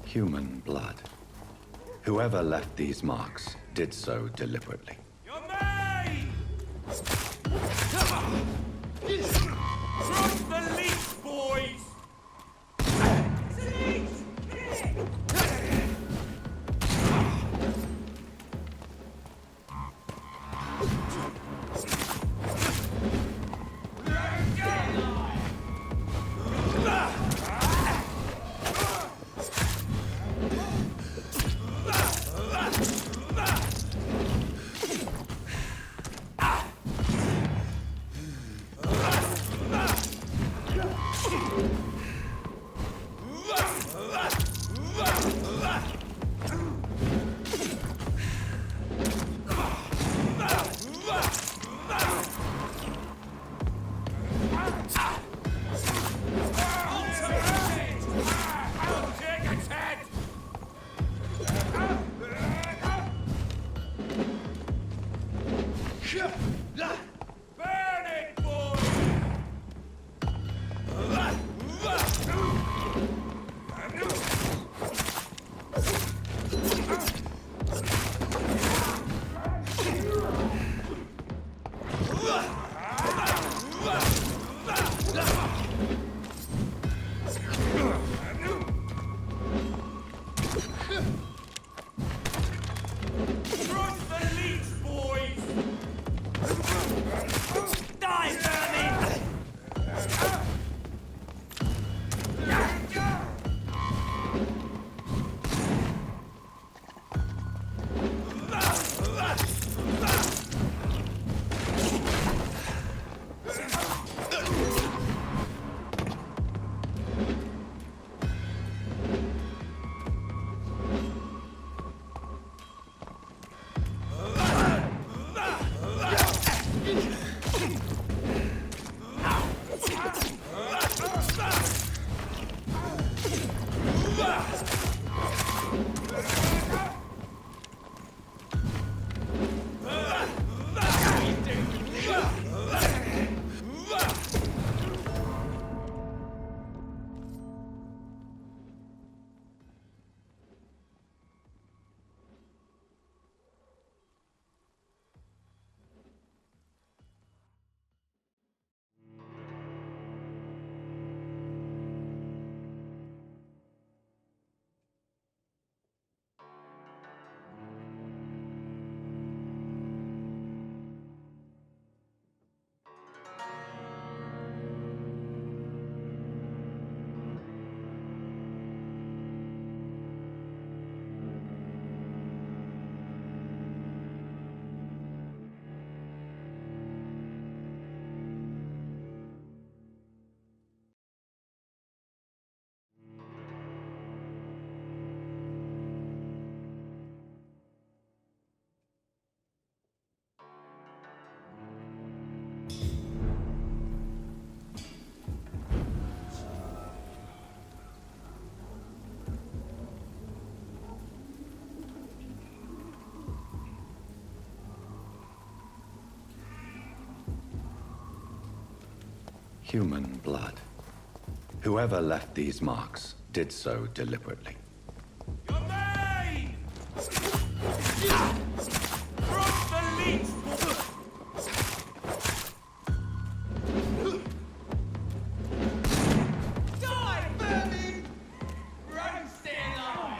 Human blood. Whoever left these marks did so deliberately. You're mine! Trust the leech, boys! Human blood. Whoever left these marks did so deliberately. Your maid! Cross the leech! Die, vermin! Run, stay alive!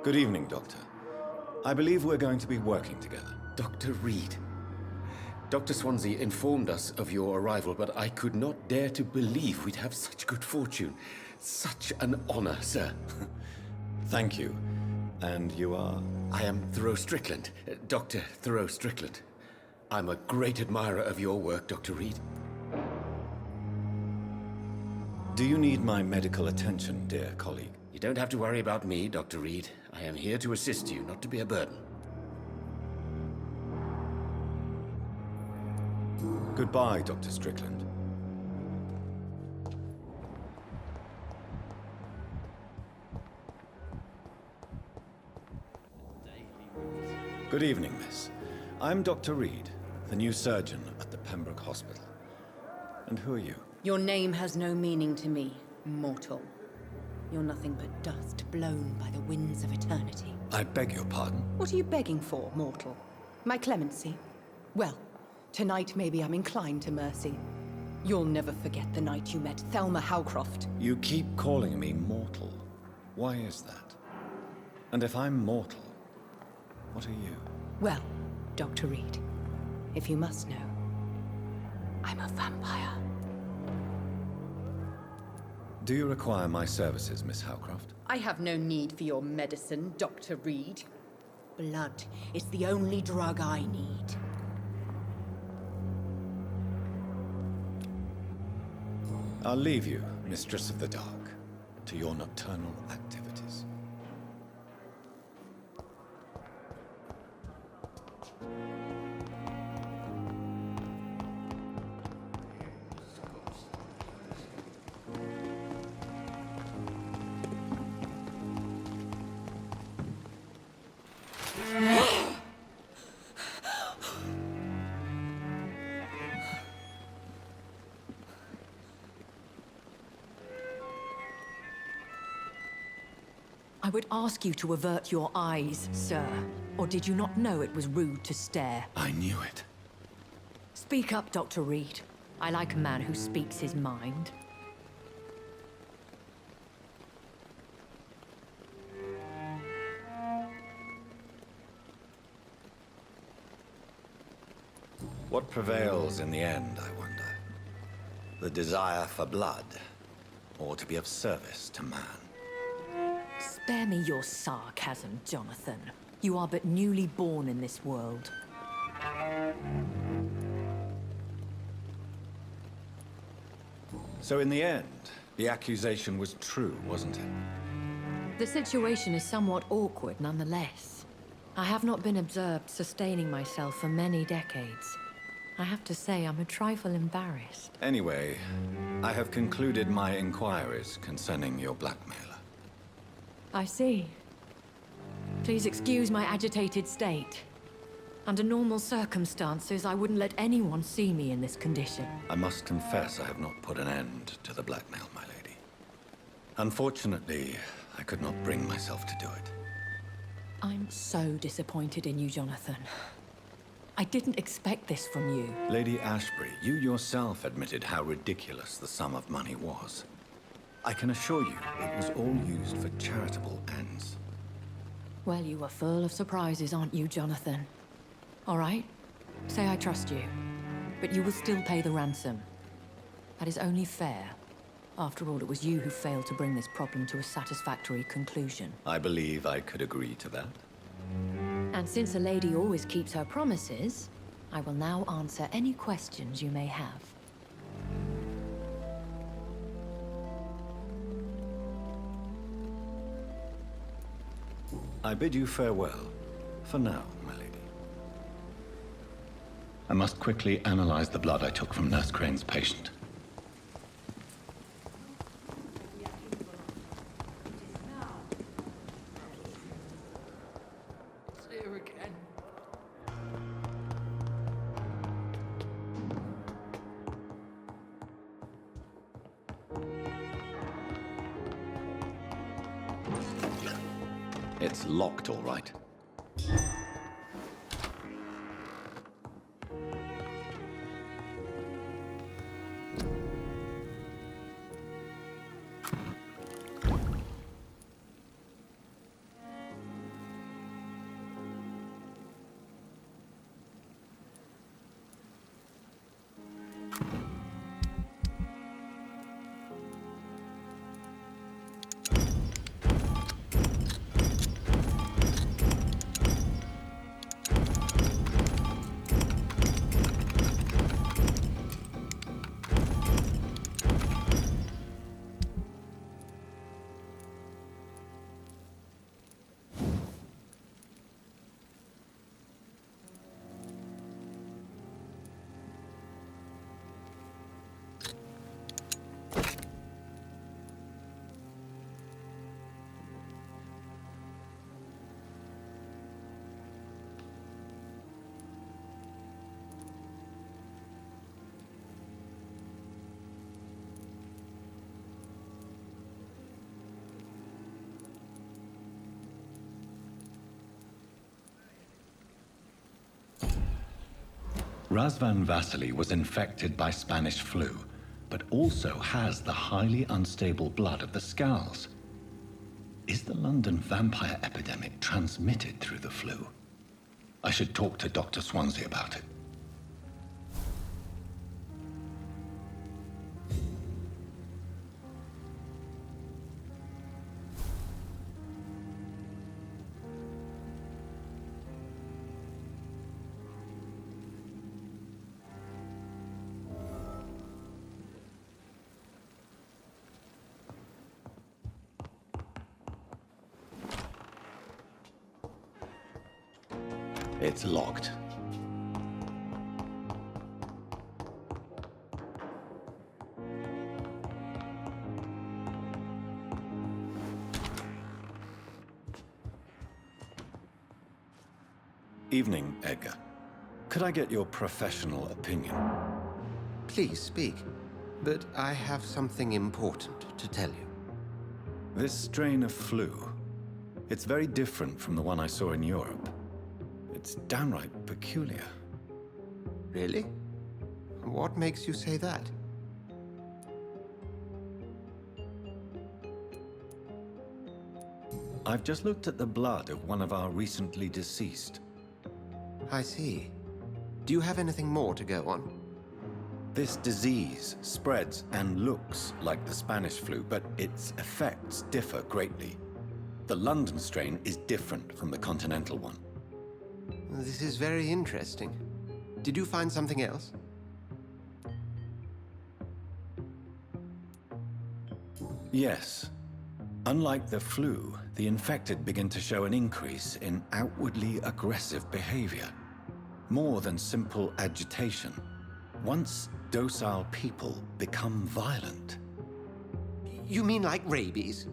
Good evening, Doctor. I believe we're going to be working together. Dr. Reed. Dr. Swansea informed us of your arrival, but I could not dare to believe we'd have such good fortune. Such an honor, sir. Thank you. And you are? I am Thoreau Strickland, Dr. Thoreau Strickland. I'm a great admirer of your work, Dr. Reed. Do you need my medical attention, dear colleague? You don't have to worry about me, Dr. Reed. I am here to assist you, not to be a burden. Goodbye, Dr. Strickland. Good evening, miss. I'm Dr. Reed, the new surgeon at the Pembroke Hospital. And who are you? Your name has no meaning to me, mortal. You're nothing but dust blown by the winds of eternity. I beg your pardon? What are you begging for, mortal? My clemency? Well, tonight maybe I'm inclined to mercy. You'll never forget the night you met Thelma Howcroft. You keep calling me mortal. Why is that? And if I'm mortal, what are you? Well, Dr. Reed, if you must know, I'm a vampire. Do you require my services, Miss Howcroft? I have no need for your medicine, Dr. Reed. Blood is the only drug I need. I'll leave you, Mistress of the Dark, to your nocturnal activities. I would ask you to avert your eyes, sir. Or did you not know it was rude to stare? I knew it. Speak up, Dr. Reed. I like a man who speaks his mind. What prevails in the end, I wonder? The desire for blood, or to be of service to man? Spare me your sarcasm, Jonathan. You are but newly born in this world. So in the end, the accusation was true, wasn't it? The situation is somewhat awkward nonetheless. I have not been observed sustaining myself for many decades. I have to say I'm a trifle embarrassed. Anyway, I have concluded my inquiries concerning your blackmailer. I see. Please excuse my agitated state. Under normal circumstances, I wouldn't let anyone see me in this condition. I must confess I have not put an end to the blackmail, my lady. Unfortunately, I could not bring myself to do it. I'm so disappointed in you, Jonathan. I didn't expect this from you. Lady Ashbury, you yourself admitted how ridiculous the sum of money was. I can assure you it was all used for charitable ends. Well, you are full of surprises, aren't you, Jonathan? All right, say I trust you, but you will still pay the ransom. That is only fair. After all, it was you who failed to bring this problem to a satisfactory conclusion. I believe I could agree to that. And since a lady always keeps her promises, I will now answer any questions you may have. I bid you farewell, for now, my lady. I must quickly analyze the blood I took from Nurse Crane's patient. Here again. It's locked, all right. Razvan Vasily was infected by Spanish flu, but also has the highly unstable blood of the Scowls. Is the London vampire epidemic transmitted through the flu? I should talk to Dr. Swansea about it. It's locked. Evening, Edgar. Could I get your professional opinion? Please speak, but I have something important to tell you. This strain of flu, it's very different from the one I saw in Europe. It's downright peculiar. Really? What makes you say that? I've just looked at the blood of one of our recently deceased. I see. Do you have anything more to go on? This disease spreads and looks like the Spanish flu, but its effects differ greatly. The London strain is different from the continental one. This is very interesting. Did you find something else? Yes. Unlike the flu, the infected begin to show an increase in outwardly aggressive behavior. More than simple agitation. Once docile people become violent. You mean like rabies?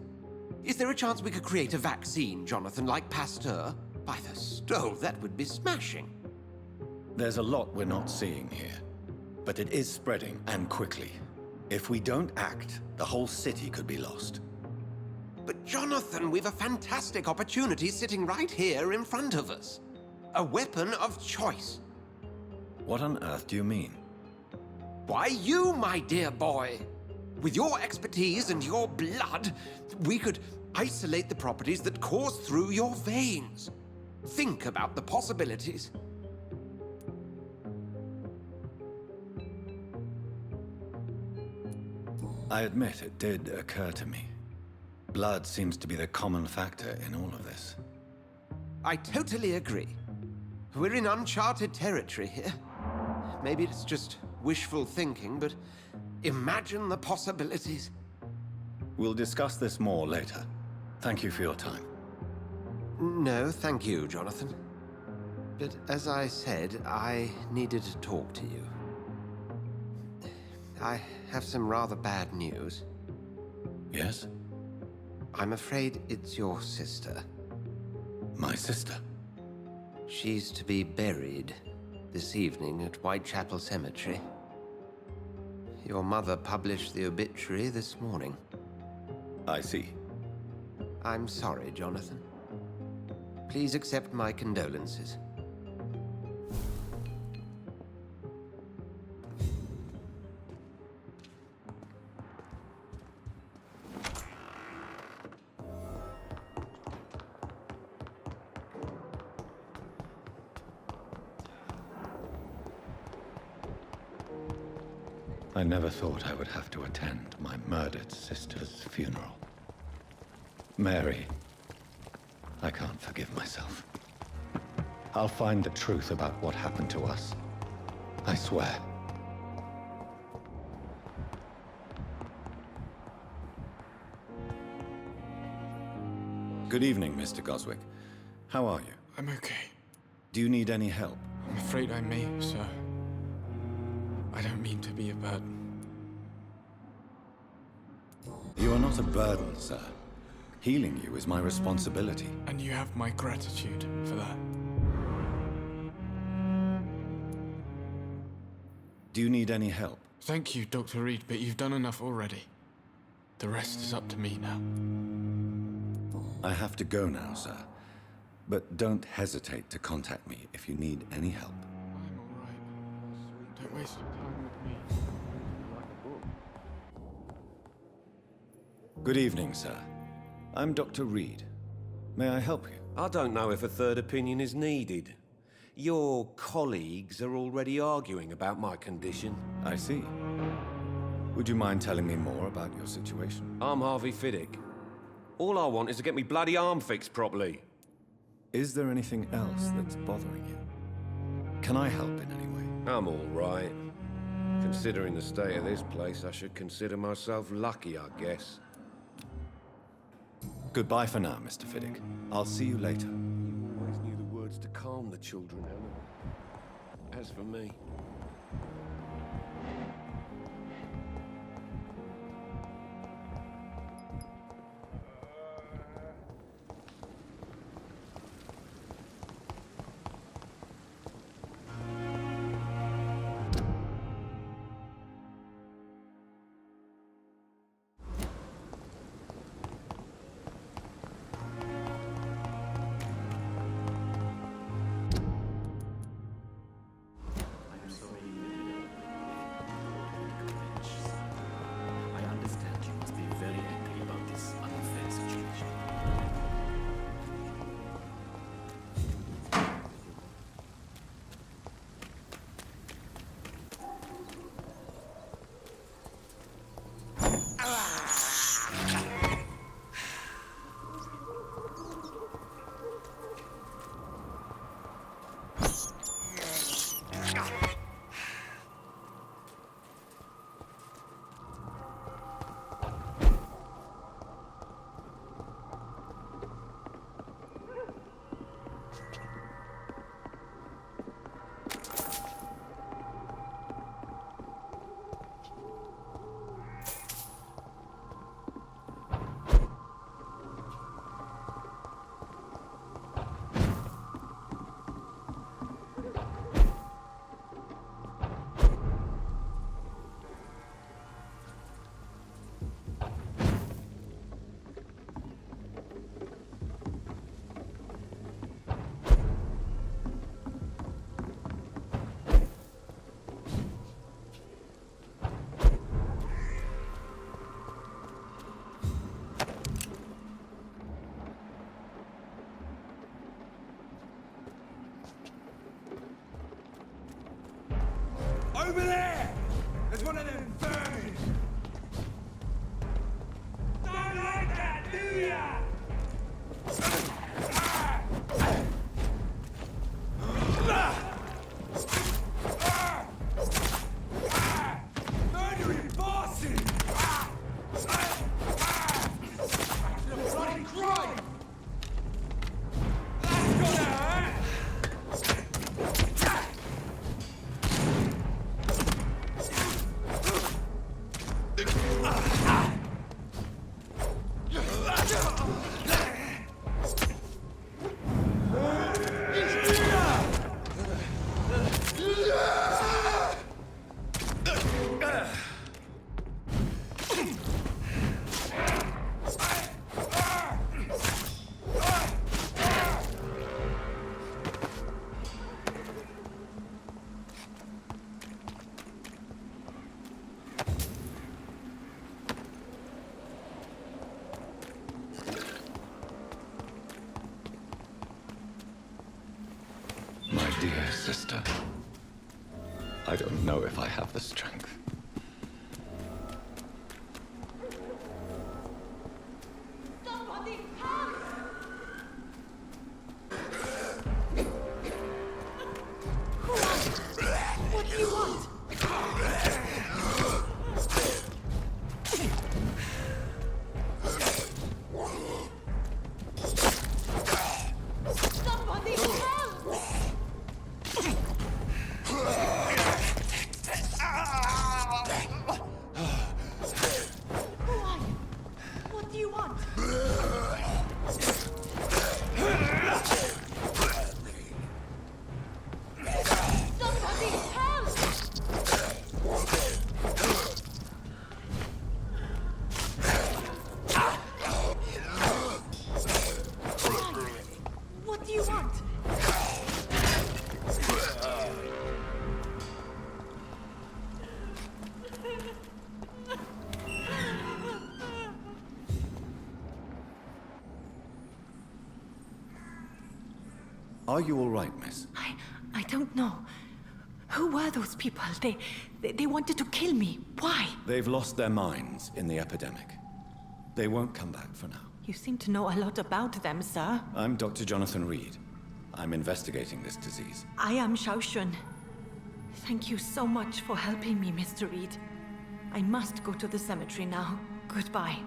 Is there a chance we could create a vaccine, Jonathan, like Pasteur? By the stove, that would be smashing. There's a lot we're not seeing here, but it is spreading, and quickly. If we don't act, the whole city could be lost. But Jonathan, we've a fantastic opportunity sitting right here in front of us. A weapon of choice. What on earth do you mean? Why, you, my dear boy. With your expertise and your blood, we could isolate the properties that course through your veins. Think about the possibilities. I admit it did occur to me. Blood seems to be the common factor in all of this. I totally agree. We're in uncharted territory here. Maybe it's just wishful thinking, but imagine the possibilities. We'll discuss this more later. Thank you for your time. No, thank you, Jonathan. But as I said, I needed to talk to you. I have some rather bad news. Yes? I'm afraid it's your sister. My sister? She's to be buried this evening at Whitechapel Cemetery. Your mother published the obituary this morning. I see. I'm sorry, Jonathan. Please accept my condolences. I never thought I would have to attend my murdered sister's funeral. Mary, I can't forgive myself. I'll find the truth about what happened to us. I swear. Good evening, Mr. Goswick. How are you? I'm okay. Do you need any help? I'm afraid I may, sir. I don't mean to be a burden. You are not a burden, sir. Healing you is my responsibility. And you have my gratitude for that. Do you need any help? Thank you, Dr. Reed, but you've done enough already. The rest is up to me now. I have to go now, sir. But don't hesitate to contact me if you need any help. I'm all right. Don't waste your time with me. Good evening, sir. I'm Dr. Reed. May I help you? I don't know if a third opinion is needed. Your colleagues are already arguing about my condition. I see. Would you mind telling me more about your situation? I'm Harvey Fiddick. All I want is to get me bloody arm fixed properly. Is there anything else that's bothering you? Can I help in any way? I'm all right. Considering the state of this place, I should consider myself lucky, I guess. Goodbye for now, Mr. Fiddick. I'll see you later. You always knew the words to calm the children, Helen. As for me... Over there! There's one of them vermin! Don't like that, do ya? Murdering bosses! Bloody crime! That's gonna hurt! My dear sister, I don't know if I have the strength. Somebody help! What do you want? Somebody help! Who are you? What do you want? Somebody help! What do you want? Are you all right, miss? I don't know. Who were those people? They wanted to kill me. Why? They've lost their minds in the epidemic. They won't come back for now. You seem to know a lot about them, sir. I'm Dr. Jonathan Reed. I'm investigating this disease. I am Shaoshun. Thank you so much for helping me, Mr. Reed. I must go to the cemetery now. Goodbye.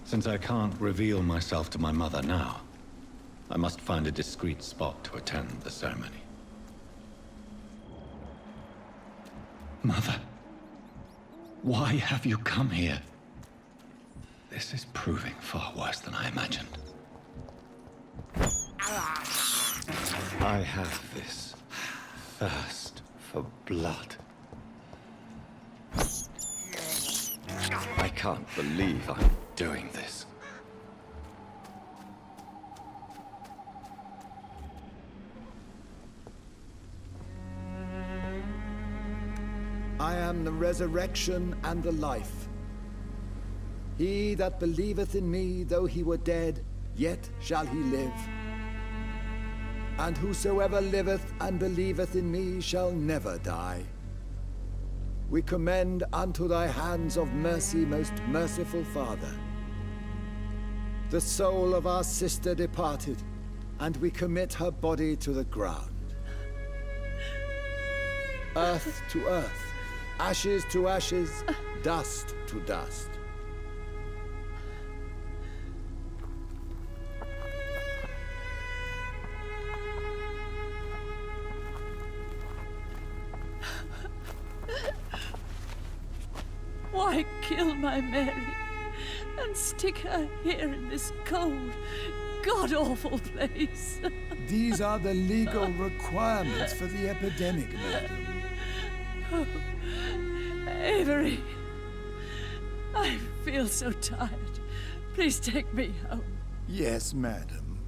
Since I can't reveal myself to my mother now, I must find a discreet spot to attend the ceremony. Mother, why have you come here? This is proving far worse than I imagined. I have this thirst for blood. I can't believe I'm doing this. I am the resurrection and the life. He that believeth in me, though he were dead, yet shall he live. And whosoever liveth and believeth in me shall never die. We commend unto thy hands of mercy, most merciful Father, the soul of our sister departed, and we commit her body to the ground. Earth to earth, ashes to ashes, dust to dust. Why kill my Mary and stick her here in this cold, god-awful place? These are the legal requirements for the epidemic, madam. Oh, Avery, I feel so tired. Please take me home. Yes, madam.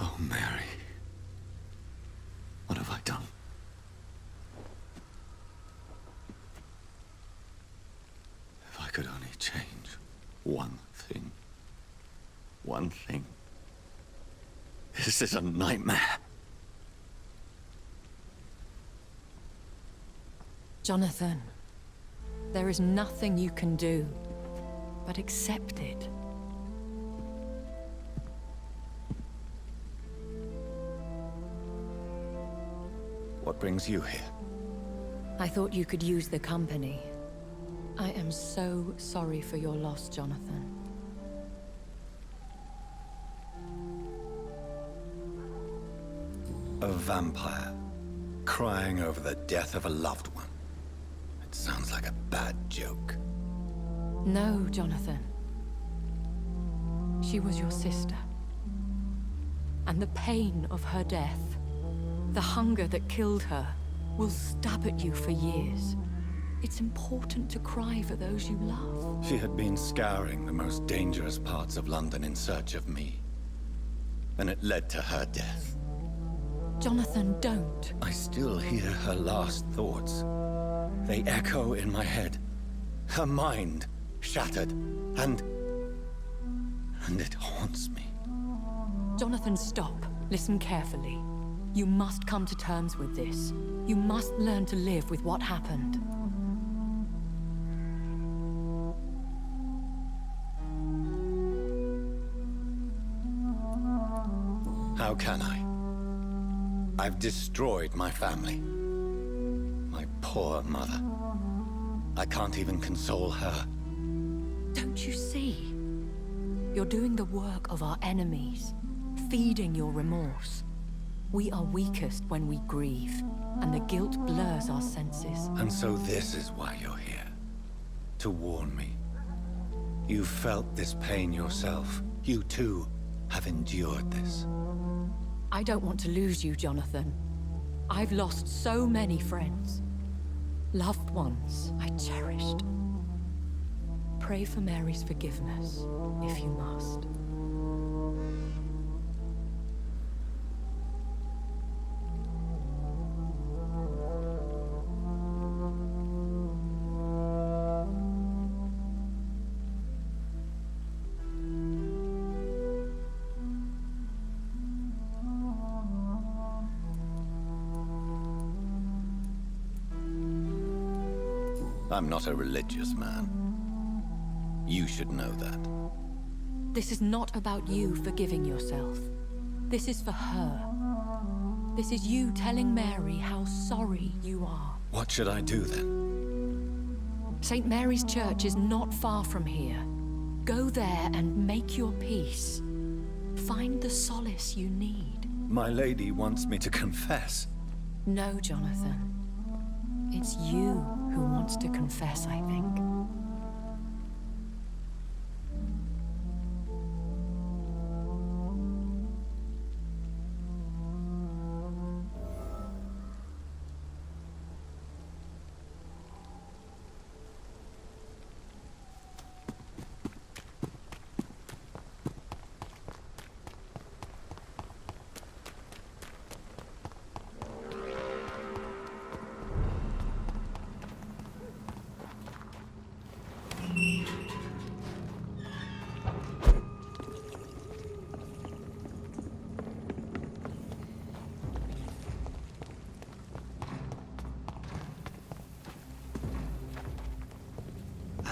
Oh, Mary. What have I done? If I could only change one thing. One thing. This is a nightmare. Jonathan, there is nothing you can do but accept it. What brings you here? I thought you could use the company. I am so sorry for your loss, Jonathan. A vampire, crying over the death of a loved one. It sounds like a bad joke. No, Jonathan. She was your sister. And the pain of her death, the hunger that killed her, will stab at you for years. It's important to cry for those you love. She had been scouring the most dangerous parts of London in search of me. And it led to her death. Jonathan, don't. I still hear her last thoughts. They echo in my head. Her mind shattered, and it haunts me. Jonathan, stop. Listen carefully. You must come to terms with this. You must learn to live with what happened. How can I? I've destroyed my family. My poor mother. I can't even console her. Don't you see? You're doing the work of our enemies, feeding your remorse. We are weakest when we grieve, and the guilt blurs our senses. And so this is why you're here. To warn me. You felt this pain yourself. You too have endured this. I don't want to lose you, Jonathan. I've lost so many friends. Loved ones I cherished. Pray for Mary's forgiveness, if you must. I'm not a religious man. You should know that. This is not about you forgiving yourself. This is for her. This is you telling Mary how sorry you are. What should I do then? St. Mary's Church is not far from here. Go there and make your peace. Find the solace you need. My lady wants me to confess. No, Jonathan. It's you who wants to confess, I think.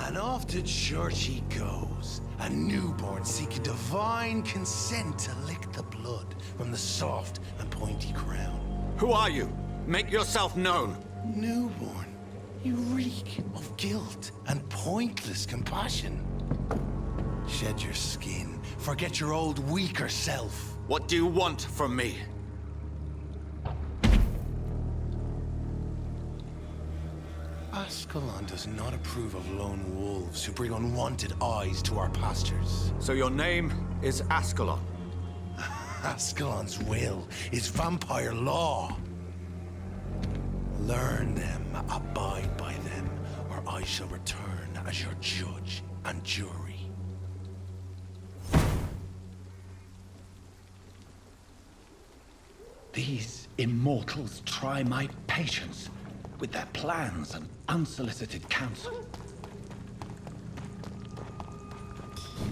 And off to church he goes, a newborn seeking divine consent to lick the blood from the soft and pointy crown. Who are you? Make yourself known. Newborn, you reek of guilt and pointless compassion. Shed your skin, forget your old weaker self. What do you want from me? Ascalon does not approve of lone wolves who bring unwanted eyes to our pastures. So your name is Ascalon? Ascalon's will is vampire law. Learn them, abide by them, or I shall return as your judge and jury. These immortals try my patience with their plans and unsolicited counsel.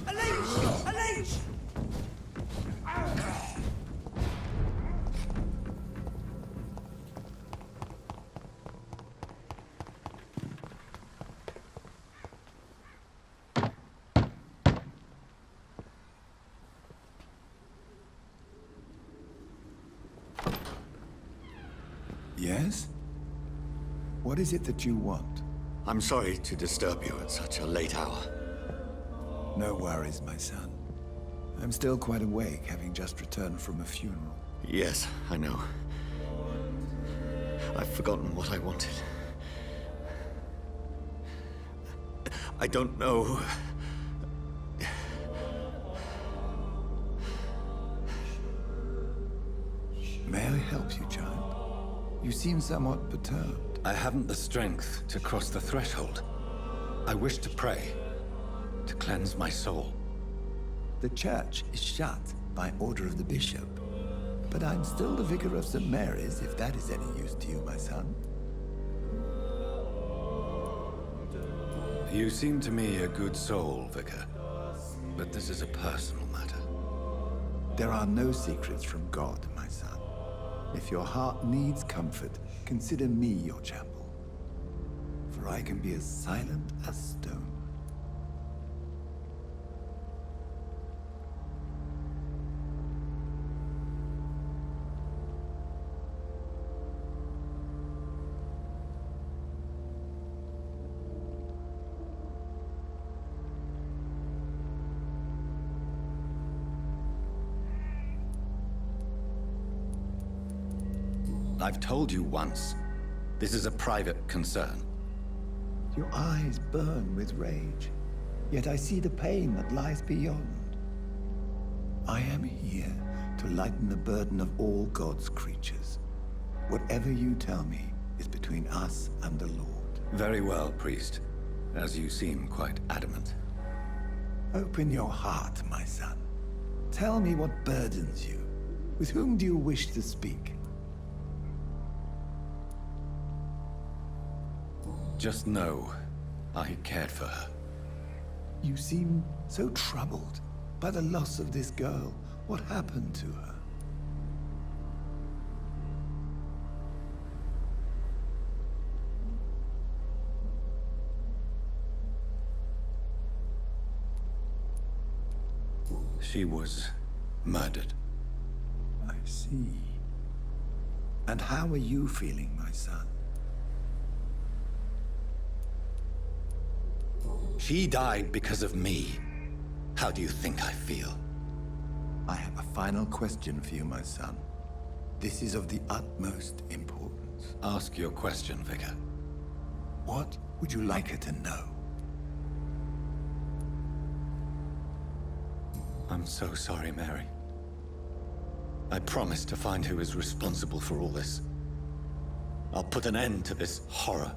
Unleash! Unleash! Yes? What is it that you want? I'm sorry to disturb you at such a late hour. No worries, my son. I'm still quite awake, having just returned from a funeral. Yes, I know. I've forgotten what I wanted. I don't know. May I help you, child? You seem somewhat perturbed. I haven't the strength to cross the threshold. I wish to pray, to cleanse my soul. The church is shut by order of the bishop. But I'm still the vicar of St. Mary's, if that is any use to you, my son. You seem to me a good soul, Vicar. But this is a personal matter. There are no secrets from God, my son. If your heart needs comfort, consider me your chapel. For I can be as silent as stone. I've told you once. This is a private concern. Your eyes burn with rage, yet I see the pain that lies beyond. I am here to lighten the burden of all God's creatures. Whatever you tell me is between us and the Lord. Very well, priest. As you seem quite adamant. Open your heart, my son. Tell me what burdens you. With whom do you wish to speak? Just know, I cared for her. You seem so troubled by the loss of this girl. What happened to her? She was murdered. I see. And how are you feeling, my son? She died because of me. How do you think I feel? I have a final question for you, my son. This is of the utmost importance. Ask your question, Vicar. What would you like her to know? I'm so sorry, Mary. I promise to find who is responsible for all this. I'll put an end to this horror.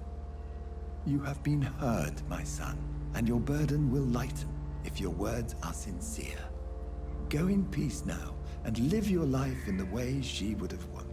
You have been heard, my son, and your burden will lighten if your words are sincere. Go in peace now, and live your life in the way she would have wanted.